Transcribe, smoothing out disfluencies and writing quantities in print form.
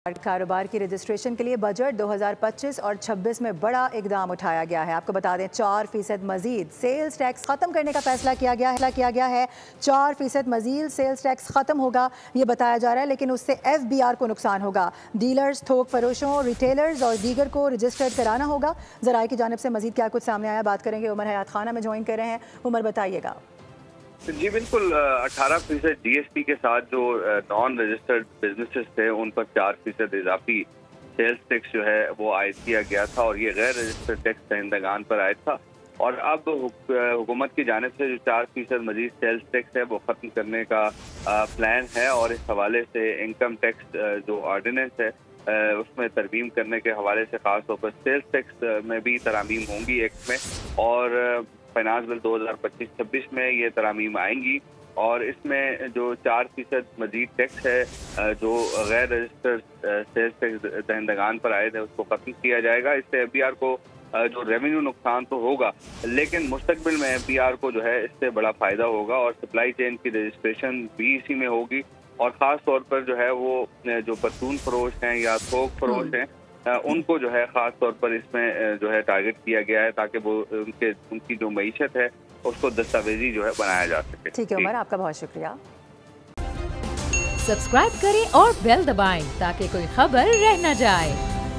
कारोबार की रजिस्ट्रेशन के लिए बजट 2025 और 26 में बड़ा इकदाम उठाया गया है। आपको बता दें 4% मजीद सेल्स टैक्स ख़त्म करने का फैसला किया गया है। 4% मजीद सेल्स टैक्स ख़त्म होगा ये बताया जा रहा है, लेकिन उससे FBR को नुकसान होगा। डीलर्स, थोक फरोशों, रिटेलर्स और दीगर को रजिस्टर्ड कराना होगा। ज़राए की जानिब से मजीद क्या कुछ सामने आया, बात करेंगे। उमर हयात खाना में ज्वाइन कर रहे हैं। उमर, बताइएगा। जी बिल्कुल, 18% GST के साथ जो नॉन रजिस्टर्ड बिजनेसेस थे उन पर 4% इजाफी सेल्स टैक्स जो है वो आयद किया गया था और ये गैर रजिस्टर्ड टैक्स दहिंदगान पर आयद था। और अब हुकूमत की जानिब से जो 4% मजीद सेल्स टैक्स है वो ख़त्म करने का प्लान है और इस हवाले से इनकम टैक्स जो ऑर्डिनेंस है उसमें तरमीम करने के हवाले से ख़ास तौर पर सेल्स टैक्स में भी तरमीम होंगी एक्ट में, और फाइनेंस बिल 2025-26 में ये तरामीम आएंगी और इसमें जो 4% मजीद टैक्स है जो गैर रजिस्टर्ड सेल्स टैक्स दहिंदगान पर आयद है उसको ख़त्म किया जाएगा। इससे FBR को जो रेवेन्यू नुकसान तो होगा, लेकिन मुस्तकबिल में FBR को जो है इससे बड़ा फ़ायदा होगा और सप्लाई चेन की रजिस्ट्रेशन भी इसी में होगी। और ख़ास तौर पर जो है वो जो परचून फरोश हैं या थोक फरोश हैं उनको जो है ख़ास तौर पर इसमें जो है टारगेट किया गया है ताकि वो उनकी जो मईशत है उसको दस्तावेजी जो है बनाया जा सके। ठीक है उमर, आपका बहुत शुक्रिया। सब्सक्राइब करें और बेल दबाएं ताकि कोई खबर रह न जाए।